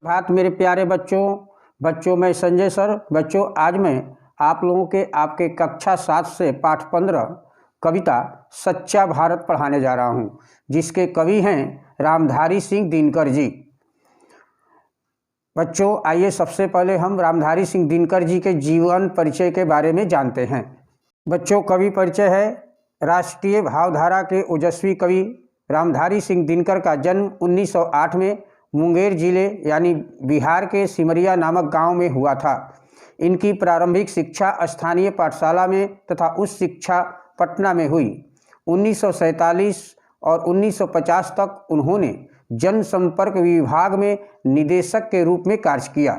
बात मेरे प्यारे बच्चों मैं संजय सर। बच्चों आज मैं आप लोगों के आपके कक्षा 7 से पाठ 15 कविता सच्चा भारत पढ़ाने जा रहा हूं, जिसके कवि हैं रामधारी सिंह दिनकर जी। बच्चों आइए सबसे पहले हम रामधारी सिंह दिनकर जी के जीवन परिचय के बारे में जानते हैं। बच्चों कवि परिचय है। राष्ट्रीय भावधारा के ओजस्वी कवि रामधारी सिंह दिनकर का जन्म 1908 में मुंगेर जिले यानी बिहार के सिमरिया नामक गांव में हुआ था। इनकी प्रारंभिक शिक्षा स्थानीय पाठशाला में तथा उच्च शिक्षा पटना में हुई। 1947 और 1950 तक उन्होंने जनसंपर्क विभाग में निदेशक के रूप में कार्य किया।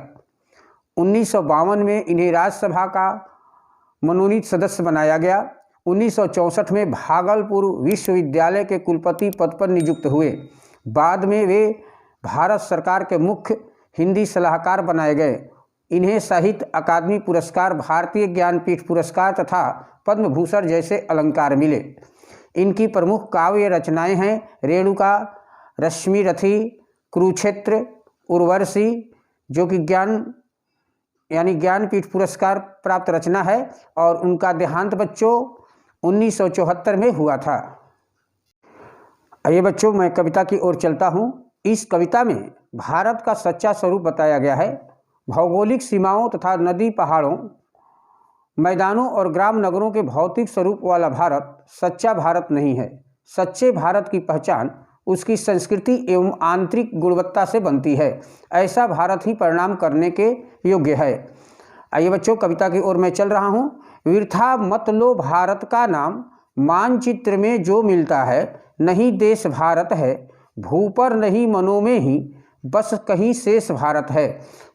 1952 में इन्हें राज्यसभा का मनोनीत सदस्य बनाया गया। 1964 में भागलपुर विश्वविद्यालय के कुलपति पद पर नियुक्त हुए। बाद में वे भारत सरकार के मुख्य हिंदी सलाहकार बनाए गए। इन्हें साहित्य अकादमी पुरस्कार, भारतीय ज्ञानपीठ पुरस्कार तथा पद्म भूषण जैसे अलंकार मिले। इनकी प्रमुख काव्य रचनाएं हैं रेणुका, रश्मिरथी, कुरुक्षेत्र, उर्वशी, जो कि ज्ञानपीठ पुरस्कार प्राप्त रचना है, और उनका देहांत बच्चों 1974 में हुआ था। आइए बच्चों मैं कविता की ओर चलता हूँ। इस कविता में भारत का सच्चा स्वरूप बताया गया है। भौगोलिक सीमाओं तथा नदी पहाड़ों, मैदानों और ग्राम नगरों के भौतिक स्वरूप वाला भारत सच्चा भारत नहीं है। सच्चे भारत की पहचान उसकी संस्कृति एवं आंतरिक गुणवत्ता से बनती है। ऐसा भारत ही परिणाम करने के योग्य है। आइए बच्चों कविता की ओर मैं चल रहा हूँ। वृथा मत लो भारत का नाम, मानचित्र में जो मिलता है नहीं देश भारत है। भू पर नहीं मनों में ही बस कहीं शेष भारत है।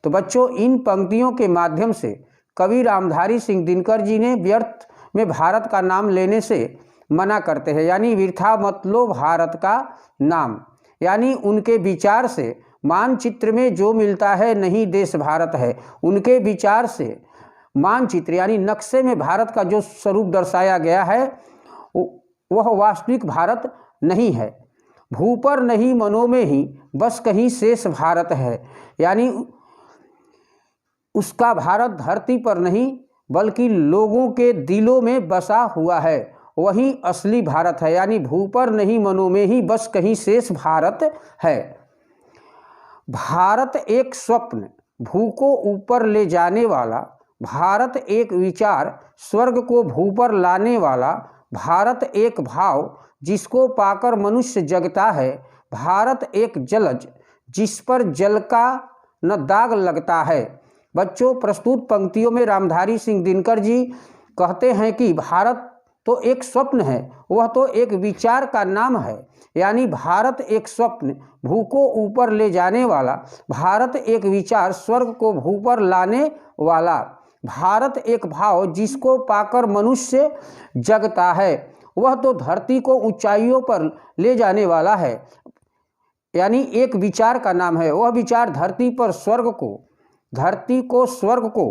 तो बच्चों इन पंक्तियों के माध्यम से कवि रामधारी सिंह दिनकर जी ने व्यर्थ में भारत का नाम लेने से मना करते हैं। यानी वृथा मत लो भारत का नाम, यानी उनके विचार से मानचित्र में जो मिलता है नहीं देश भारत है। उनके विचार से मानचित्र यानी नक्शे में भारत का जो स्वरूप दर्शाया गया है वह वास्तविक भारत नहीं है। भू पर नहीं मनों में ही बस कहीं शेष भारत है, यानी उसका भारत धरती पर नहीं बल्कि लोगों के दिलों में बसा हुआ है, वही असली भारत है। यानी भू पर नहीं मनों में ही बस कहीं शेष भारत है। भारत एक स्वप्न, भू को ऊपर ले जाने वाला। भारत एक विचार, स्वर्ग को भू पर लाने वाला। भारत एक भाव, जिसको पाकर मनुष्य जगता है। भारत एक जलज, जिस पर जल का न दाग लगता है। बच्चों प्रस्तुत पंक्तियों में रामधारी सिंह दिनकर जी कहते हैं कि भारत तो एक स्वप्न है, वह तो एक विचार का नाम है। यानी भारत एक स्वप्न, भू को ऊपर ले जाने वाला। भारत एक विचार, स्वर्ग को भू पर लाने वाला। भारत एक भाव, जिसको पाकर मनुष्य जगता है, वह तो धरती को ऊंचाइयों पर ले जाने वाला है। यानी एक विचार का नाम है, वह विचार धरती को स्वर्ग को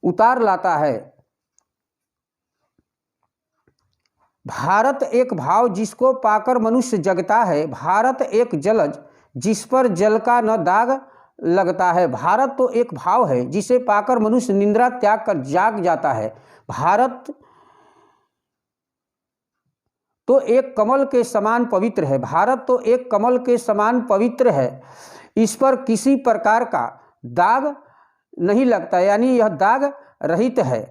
उतार लाता है। भारत एक भाव, जिसको पाकर मनुष्य जगता है। भारत एक जलज, जिस पर जल का न दाग लगता है। भारत तो एक भाव है, जिसे पाकर मनुष्य निद्रा त्याग कर जाग जाता है। भारत तो एक कमल के समान पवित्र है। भारत तो एक कमल के समान पवित्र है, इस पर किसी प्रकार का दाग नहीं लगता, यानी यह दाग रहित है।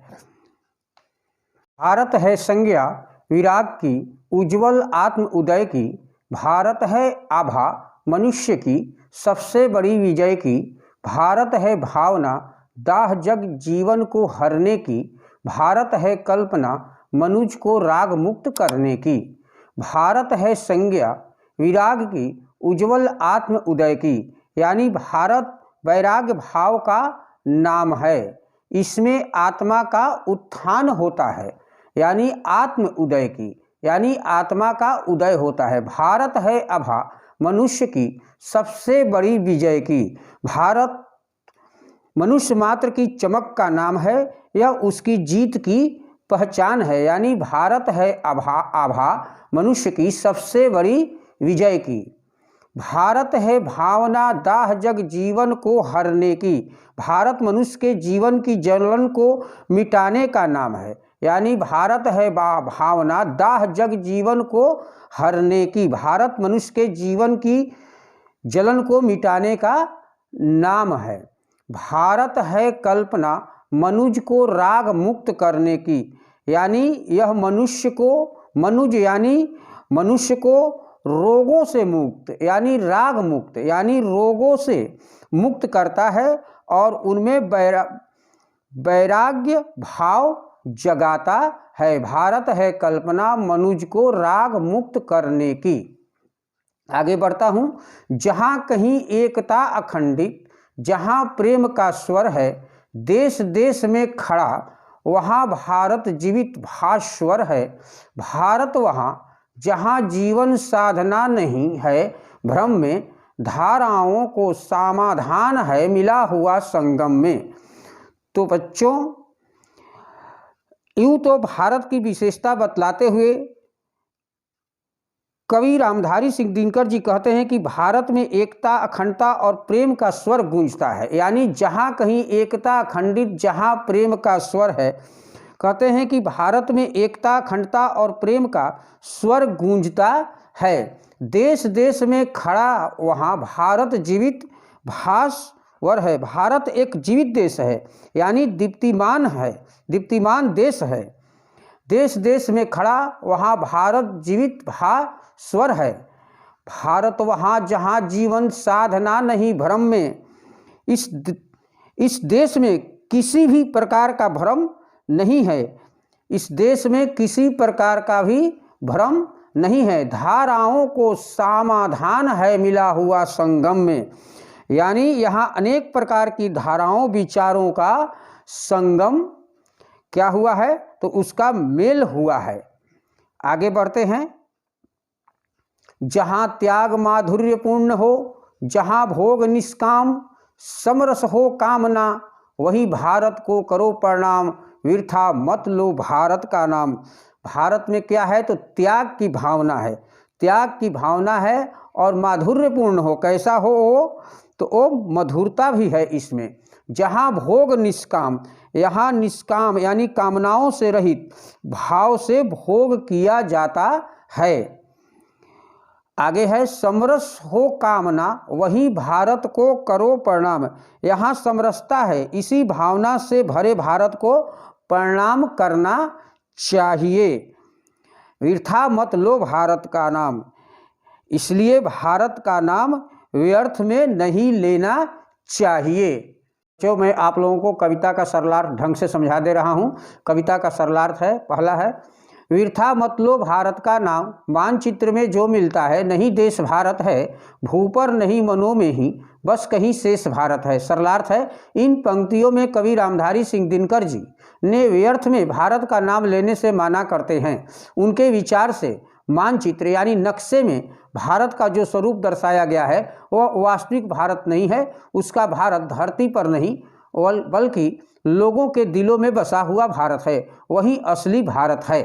भारत है संज्ञा विराग की, उज्जवल आत्म उदय की। भारत है आभा मनुष्य की, सबसे बड़ी विजय की। भारत है भावना, दाह जग जीवन को हरने की। भारत है कल्पना, मनुज को राग मुक्त करने की। भारत है संज्ञा विराग की, उज्जवल आत्म उदय की। यानी भारत वैराग्य भाव का नाम है। इसमें आत्मा का उत्थान होता है, यानी आत्म उदय की, यानी आत्मा का उदय होता है। भारत है आभा मनुष्य की, सबसे बड़ी विजय की। भारत मनुष्य मात्र की चमक का नाम है, यह उसकी जीत की पहचान है। यानी भारत है आभा मनुष्य की, सबसे बड़ी विजय की। भारत है भावना दाह जग जीवन को हरने की। भारत मनुष्य के जीवन की जलन को मिटाने का नाम है। यानी भारत है भावना दाह जग जीवन को हरने की। भारत मनुष्य के जीवन की जलन को मिटाने का नाम है। भारत है कल्पना मनुज को राग मुक्त करने की। यानी यह मनुष्य को रोगों से मुक्त यानी राग मुक्त यानी रोगों से मुक्त करता है और उनमें वैराग्य भाव जगाता है। भारत है कल्पना मनुज को राग मुक्त करने की। आगे बढ़ता हूँ। जहाँ कहीं एकता अखंडित, जहाँ प्रेम का स्वर है, देश देश में खड़ा वहाँ भारत जीवित भास्वर है। भारत वहाँ जहाँ जीवन साधना नहीं है, भ्रम में धाराओं को समाधान है मिला हुआ संगम में। तो बच्चों, यूँ तो भारत की विशेषता बतलाते हुए कवि रामधारी सिंह दिनकर जी कहते हैं कि भारत में एकता अखंडता और प्रेम का स्वर गूंजता है। यानी जहाँ कहीं एकता अखंडित, जहाँ प्रेम का स्वर है, कहते हैं कि भारत में एकता अखंडता और प्रेम का स्वर गूंजता है। देश देश में खड़ा वहाँ भारत जीवित भास्वर है। भारत एक जीवित देश है, यानी दीप्तिमान है, दीप्तिमान देश है। देश देश में खड़ा वहाँ भारत जीवित भास्वर है। भारत वहाँ जहाँ जीवन साधना नहीं, भ्रम में इस देश में किसी भी प्रकार का भ्रम नहीं है। इस देश में किसी प्रकार का भी भ्रम नहीं है। धाराओं को समाधान है मिला हुआ संगम में। यानी यहाँ अनेक प्रकार की धाराओं विचारों का संगम क्या हुआ है, तो उसका मेल हुआ है। आगे बढ़ते हैं। जहाँ त्याग माधुर्यपूर्ण हो, जहाँ भोग निष्काम समरस हो कामना, वही भारत को करो प्रणाम, वृथा मत लो भारत का नाम। भारत में क्या है, तो त्याग की भावना है, त्याग की भावना है और माधुर्यपूर्ण हो। कैसा हो तो वो मधुरता भी है इसमें। जहाँ भोग निष्काम, यहाँ निष्काम यानी कामनाओं से रहित भाव से भोग किया जाता है। आगे है समरस हो कामना, वही भारत को करो प्रणाम। यहाँ समरसता है, इसी भावना से भरे भारत को प्रणाम करना चाहिए। वृथा मत लो भारत का नाम, इसलिए भारत का नाम व्यर्थ में नहीं लेना चाहिए। जो मैं आप लोगों को कविता का सरलार्थ ढंग से समझा दे रहा हूँ। कविता का सरलार्थ है, पहला है वृथा मत लो भारत का नाम, मानचित्र में जो मिलता है नहीं देश भारत है, भू पर नहीं मनों में ही बस कहीं शेष भारत है। सरलार्थ है, इन पंक्तियों में कवि रामधारी सिंह दिनकर जी ने व्यर्थ में भारत का नाम लेने से माना करते हैं। उनके विचार से मानचित्र यानी नक्शे में भारत का जो स्वरूप दर्शाया गया है वह वास्तविक भारत नहीं है। उसका भारत धरती पर नहीं बल्कि लोगों के दिलों में बसा हुआ भारत है, वही असली भारत है।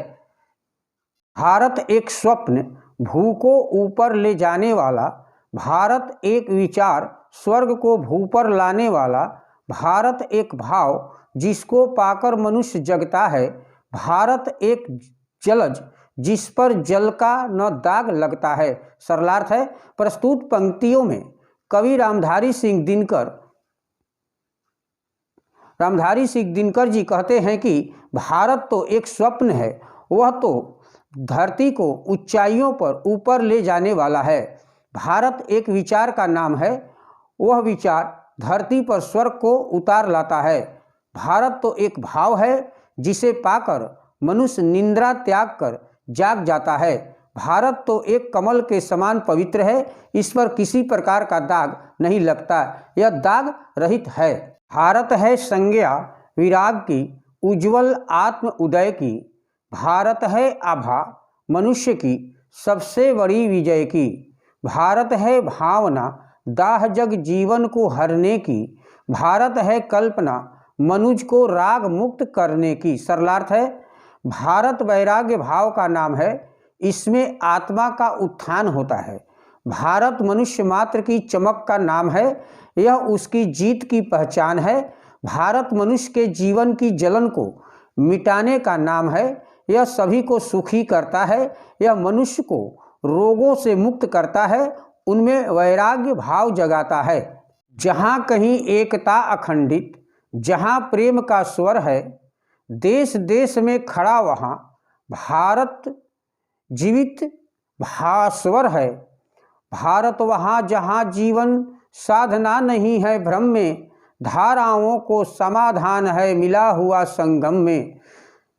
भारत एक स्वप्न भू को ऊपर ले जाने वाला, भारत एक विचार स्वर्ग को भू पर लाने वाला, भारत एक भाव जिसको पाकर मनुष्य जगता है, भारत एक जलज जिस पर जल का न दाग लगता है। सरलार्थ है, प्रस्तुत पंक्तियों में कवि रामधारी सिंह दिनकर जी कहते हैं कि भारत तो एक स्वप्न है, वह तो धरती को ऊंचाइयों पर ऊपर ले जाने वाला है। भारत एक विचार का नाम है, वह विचार धरती पर स्वर्ग को उतार लाता है। भारत तो एक भाव है जिसे पाकर मनुष्य निंद्रा त्याग कर जाग जाता है। भारत तो एक कमल के समान पवित्र है, इस पर किसी प्रकार का दाग नहीं लगता, यह दाग रहित है। भारत है संज्ञा विराग की, उज्ज्वल आत्म उदय की, भारत है आभा मनुष्य की सबसे बड़ी विजय की। भारत है भावना दाह जग जीवन को हरने की, भारत है कल्पना मनुज को राग मुक्त करने की। सरलार्थ है, भारत वैराग्य भाव का नाम है, इसमें आत्मा का उत्थान होता है। भारत मनुष्य मात्र की चमक का नाम है, यह उसकी जीत की पहचान है। भारत मनुष्य के जीवन की जलन को मिटाने का नाम है, यह सभी को सुखी करता है। यह मनुष्य को रोगों से मुक्त करता है, उनमें वैराग्य भाव जगाता है। जहाँ कहीं एकता अखंडित, जहाँ प्रेम का स्वर है, देश देश में खड़ा वहाँ भारत जीवित भास्वर है। भारत वहाँ जहाँ जीवन साधना नहीं है भ्रम में, धाराओं को समाधान है मिला हुआ संगम में।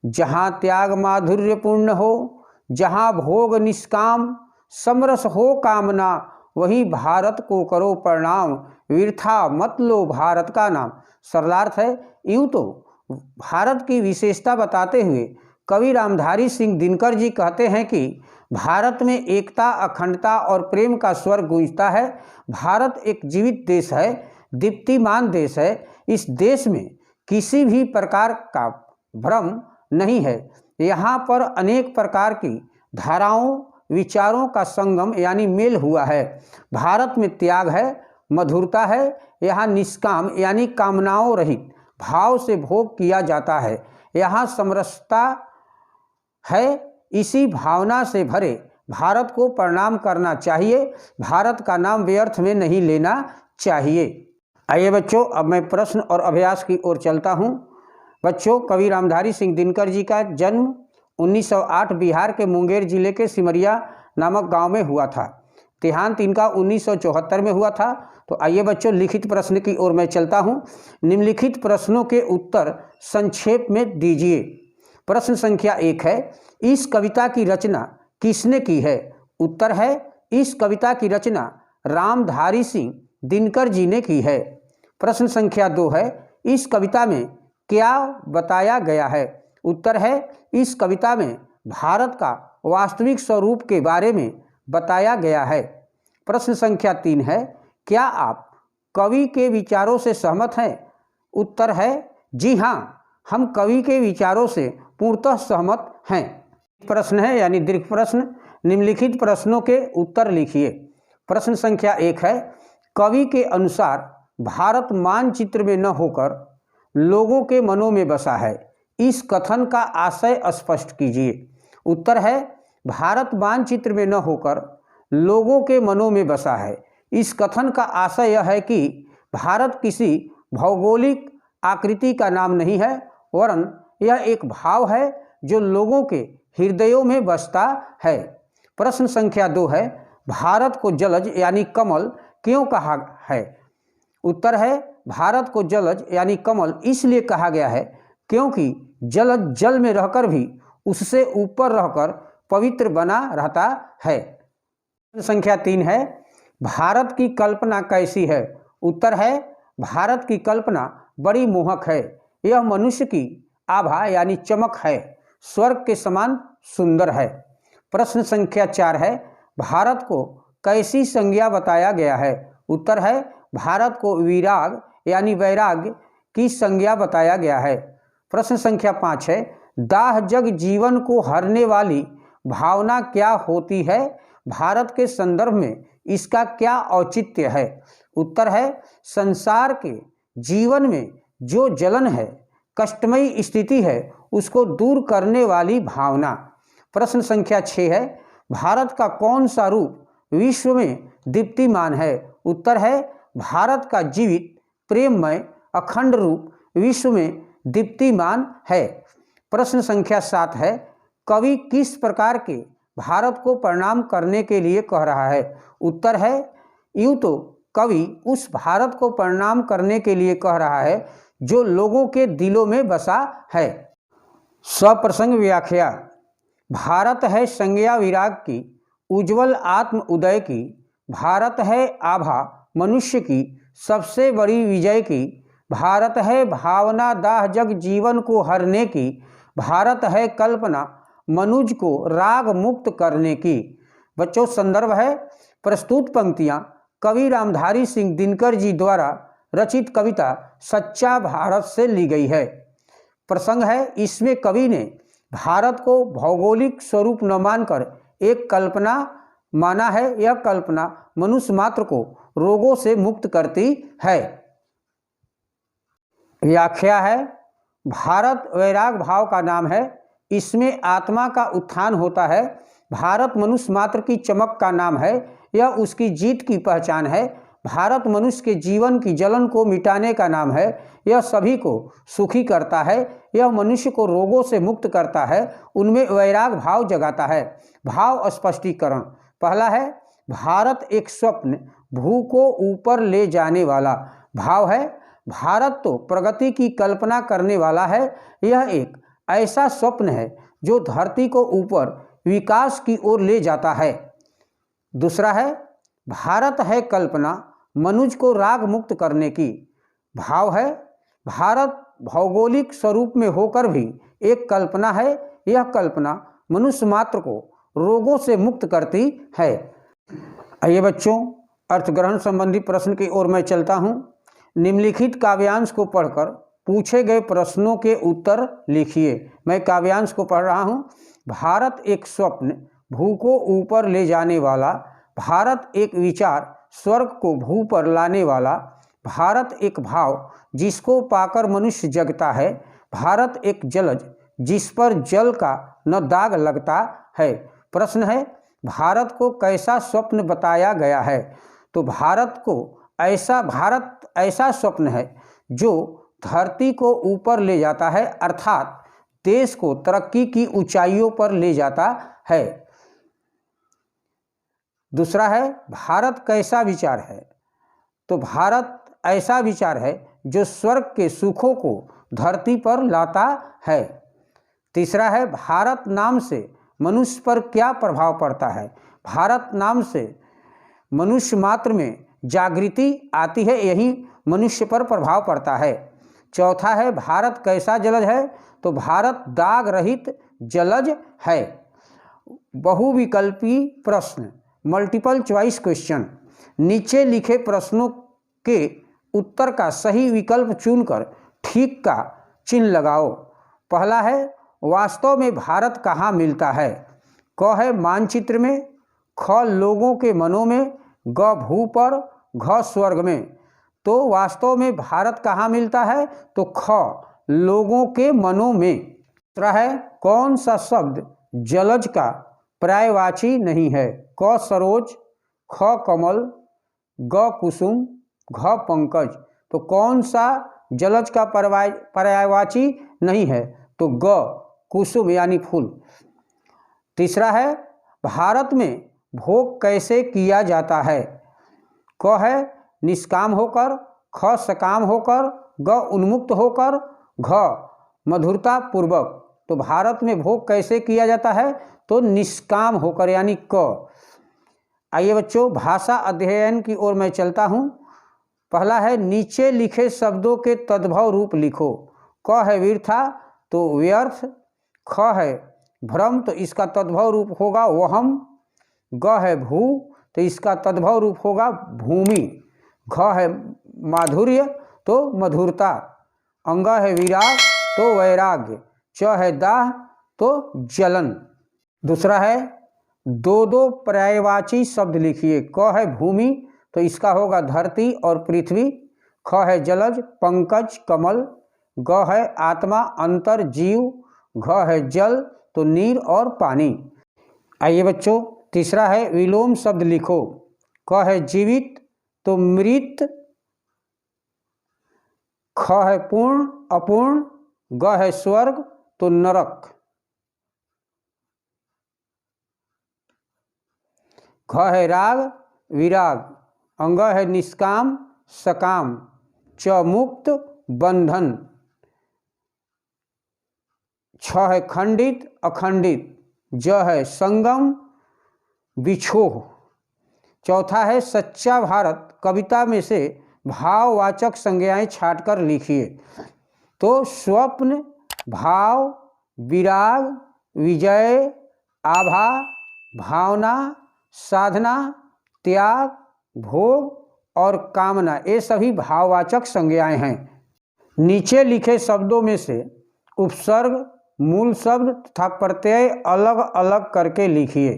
जहाँ त्याग माधुर्यपूर्ण हो, जहाँ भोग निष्काम, समरस हो कामना, वही भारत को करो प्रणाम, वृथा मत लो भारत का नाम। सरलार्थ है, यूँ तो भारत की विशेषता बताते हुए कवि रामधारी सिंह दिनकर जी कहते हैं कि भारत में एकता, अखंडता और प्रेम का स्वर गूंजता है। भारत एक जीवित देश है, दीप्तिमान देश है। इस देश में किसी भी प्रकार का भ्रम नहीं है। यहाँ पर अनेक प्रकार की धाराओं, विचारों का संगम यानी मेल हुआ है। भारत में त्याग है, मधुरता है। यहाँ निष्काम यानी कामनाओं रहित भाव से भोग किया जाता है। यहाँ समरसता है। इसी भावना से भरे भारत को प्रणाम करना चाहिए। भारत का नाम व्यर्थ में नहीं लेना चाहिए। आइए बच्चों, अब मैं प्रश्न और अभ्यास की ओर चलता हूँ। बच्चों, कवि रामधारी सिंह दिनकर जी का जन्म 1908 बिहार के मुंगेर जिले के सिमरिया नामक गांव में हुआ था। देहांत इनका 1974 में हुआ था। तो आइए बच्चों, लिखित प्रश्न की ओर मैं चलता हूँ। निम्नलिखित प्रश्नों के उत्तर संक्षेप में दीजिए। प्रश्न संख्या 1 है, इस कविता की रचना किसने की है? उत्तर है, इस कविता की रचना रामधारी सिंह दिनकर जी ने की है। प्रश्न संख्या 2 है, इस कविता में क्या बताया गया है? उत्तर है, इस कविता में भारत का वास्तविक स्वरूप के बारे में बताया गया है। प्रश्न संख्या 3 है, क्या आप कवि के विचारों से सहमत हैं? उत्तर है, जी हाँ, हम कवि के विचारों से पूर्णतः सहमत हैं। प्रश्न है यानी दीर्घ प्रश्न। निम्नलिखित प्रश्नों के उत्तर लिखिए। प्रश्न संख्या 1 है, कवि के अनुसार भारत मानचित्र में न होकर लोगों के मनों में बसा है। इस कथन का आशय स्पष्ट कीजिए। उत्तर है, भारत मानचित्र में न होकर लोगों के मनों में बसा है। इस कथन का आशय यह है कि भारत किसी भौगोलिक आकृति का नाम नहीं है, वरन यह एक भाव है जो लोगों के हृदयों में बसता है। प्रश्न संख्या 2 है, भारत को जलज यानी कमल क्यों कहा है? उत्तर है, भारत को जलज यानी कमल इसलिए कहा गया है क्योंकि जलज जल में रहकर भी उससे ऊपर रहकर पवित्र बना रहता है। प्रश्न संख्या 3 है, भारत की कल्पना कैसी है? उत्तर है, भारत की कल्पना बड़ी मोहक है। यह मनुष्य की आभा यानी चमक है, स्वर्ग के समान सुंदर है। प्रश्न संख्या 4 है, भारत को कैसी संज्ञा बताया गया है? उत्तर है, भारत को विराग यानी वैराग्य की संज्ञा बताया गया है। प्रश्न संख्या 5 है, दाह जग जीवन को हरने वाली भावना क्या होती है? भारत के संदर्भ में इसका क्या औचित्य है? उत्तर है, संसार के जीवन में जो जलन है, कष्टमयी स्थिति है, उसको दूर करने वाली भावना। प्रश्न संख्या 6 है, भारत का कौन सा रूप विश्व में दीप्तिमान है? उत्तर है, भारत का जीवित, प्रेममय, अखंड रूप विश्व में दीप्तिमान है। प्रश्न संख्या 7 है, कवि किस प्रकार के भारत को प्रणाम करने के लिए कह रहा है? उत्तर है, यूँ तो कवि उस भारत को प्रणाम करने के लिए कह रहा है जो लोगों के दिलों में बसा है। स्वप्रसंग व्याख्या। भारत है संज्ञा विराग की, उज्ज्वल आत्म उदय की। भारत है आभा मनुष्य की, सबसे बड़ी विजय की। भारत है भावना दाह जग जीवन को हरने की। भारत है कल्पना मनुज को राग मुक्त करने की। बच्चों, संदर्भ है, प्रस्तुत पंक्तियाँ कवि रामधारी सिंह दिनकर जी द्वारा रचित कविता सच्चा भारत से ली गई है। प्रसंग है, इसमें कवि ने भारत को भौगोलिक स्वरूप न मानकर एक कल्पना माना है यह कल्पना मनुष्य मात्र को रोगों से मुक्त करती है। व्याख्या है, भारत वैराग भाव का नाम है, इसमें आत्मा का उत्थान होता है। भारत मनुष्य मात्र की चमक का नाम है, यह उसकी जीत की पहचान है। भारत मनुष्य के जीवन की जलन को मिटाने का नाम है, यह सभी को सुखी करता है। यह मनुष्य को रोगों से मुक्त करता है, उनमें वैराग भाव जगाता है। भाव स्पष्टीकरण, पहला है भारत एक स्वप्न, भू को ऊपर ले जाने वाला भाव है। भारत तो प्रगति की कल्पना करने वाला है, यह एक ऐसा स्वप्न है जो धरती को ऊपर विकास की ओर ले जाता है। दूसरा है भारत है कल्पना, मनुष्य को राग मुक्त करने की भाव है। भारत भौगोलिक स्वरूप में होकर भी एक कल्पना है, यह कल्पना मनुष्य मात्र को रोगों से मुक्त करती है। आइए बच्चों, अर्थग्रहण संबंधी प्रश्न की ओर मैं चलता हूँ। निम्नलिखित काव्यांश को पढ़कर पूछे गए प्रश्नों के उत्तर लिखिए। मैं काव्यांश को पढ़ रहा हूँ। भारत एक स्वप्न, भू को ऊपर ले जाने वाला। भारत एक विचार, स्वर्ग को भू पर लाने वाला। भारत एक भाव, जिसको पाकर मनुष्य जगता है। भारत एक जलज, जिस पर जल का न दाग लगता है। प्रश्न है, भारत को कैसा स्वप्न बताया गया है? तो भारत ऐसा स्वप्न है जो धरती को ऊपर ले जाता है, अर्थात देश को तरक्की की ऊंचाइयों पर ले जाता है। दूसरा है, भारत कैसा विचार है? तो भारत ऐसा विचार है जो स्वर्ग के सुखों को धरती पर लाता है। तीसरा है, भारत नाम से मनुष्य पर क्या प्रभाव पड़ता है? भारत नाम से मनुष्य मात्र में जागृति आती है, यही मनुष्य पर प्रभाव पड़ता है। चौथा है, भारत कैसा जलज है? तो भारत दाग रहित जलज है। बहुविकल्पी प्रश्न, मल्टीपल चॉइस क्वेश्चन। नीचे लिखे प्रश्नों के उत्तर का सही विकल्प चुनकर ठीक का चिन्ह लगाओ। पहला है, वास्तव में भारत कहाँ मिलता है? क है मानचित्र में, ख लोगों के मनों में, ग भू पर, घ स्वर्ग में। तो वास्तव में भारत कहाँ मिलता है? तो ख लोगों के मनों में। दूसरा है, कौन सा शब्द जलज का पर्यायवाची नहीं है? क सरोज, ख कमल, ग कुसुम, घ पंकज। तो कौन सा जलज का पर्यायवाची नहीं है? तो ग कुसुम यानी फूल। तीसरा है, भारत में भोग कैसे किया जाता है? क है निष्काम होकर, ख सकाम होकर, ग उन्मुक्त होकर, घ मधुरता पूर्वक। तो भारत में भोग कैसे किया जाता है? तो निष्काम होकर यानी क। आइए बच्चों, भाषा अध्ययन की ओर मैं चलता हूँ। पहला है, नीचे लिखे शब्दों के तद्भव रूप लिखो। क है वीरथा, तो व्यर्थ। ख है भ्रम, तो इसका तद्भव रूप होगा वहम। ग है भू, तो इसका तद्भव रूप होगा भूमि। घ है माधुर्य, तो मधुरता। अंग है विराग, तो वैराग्य। च है दाह, तो जलन। दूसरा है, दो दो पर्यायवाची शब्द लिखिए। क है भूमि, तो इसका होगा धरती और पृथ्वी। ख है जलज, पंकज, कमल। ग है आत्मा, अंतर, जीव। घ है जल, तो नीर और पानी। आइए बच्चों, तीसरा है, विलोम शब्द लिखो। क है जीवित, तो मृत। ख है पूर्ण, अपूर्ण। ग है स्वर्ग, तो नरक। घ है राग, विराग। अंग है निष्काम, सकाम। च मुक्त, बंधन। छ है खंडित, अखंडित। ज है संगम, बिछोह। चौथा है, सच्चा भारत कविता में से भाववाचक संज्ञाएं छांटकर लिखिए। तो स्वप्न, भाव, विराग, विजय, आभा, भावना, साधना, त्याग, भोग और कामना, ये सभी भाववाचक संज्ञाएं हैं। नीचे लिखे शब्दों में से उपसर्ग, मूल शब्द तथा प्रत्यय अलग अलग करके लिखिए।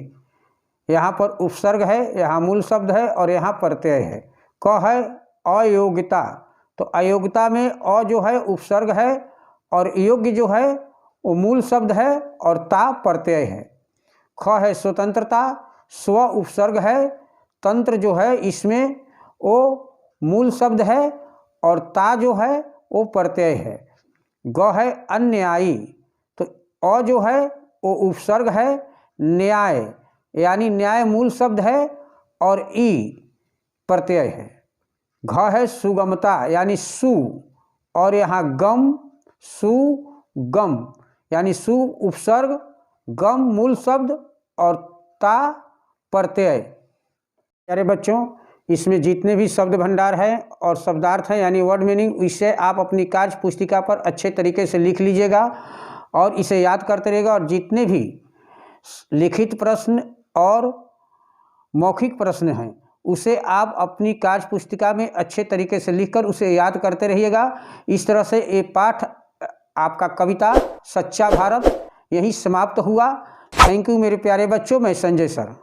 यहाँ पर उपसर्ग है, यहाँ मूल शब्द है और यहाँ प्रत्यय है। क है अयोग्यता, तो अयोग्यता में अ जो है उपसर्ग है और योग्य जो है वो मूल शब्द है और ता प्रत्यय है। ख है स्वतंत्रता, स्व उपसर्ग है, तंत्र जो है इसमें वो मूल शब्द है और ता जो है वो प्रत्यय है। ग है अन्यायी, तो अ जो है वो उपसर्ग है, न्याय यानी न्याय मूल शब्द है और ई प्रत्यय है। घ है सुगमता यानी सु और यहाँ गम, सुगम यानी सु उपसर्ग, गम मूल शब्द और ता प्रत्यय। प्यारे बच्चों, इसमें जितने भी शब्द भंडार है और शब्दार्थ हैं यानी वर्ड मीनिंग, इसे आप अपनी कार्य पुस्तिका पर अच्छे तरीके से लिख लीजिएगा और इसे याद करते रहिएगा। और जितने भी लिखित प्रश्न और मौखिक प्रश्न हैं उसे आप अपनी कार्य पुस्तिका में अच्छे तरीके से लिखकर उसे याद करते रहिएगा। इस तरह से ये पाठ आपका कविता सच्चा भारत यहीं समाप्त हुआ। थैंक यू मेरे प्यारे बच्चों, मैं संजय सर।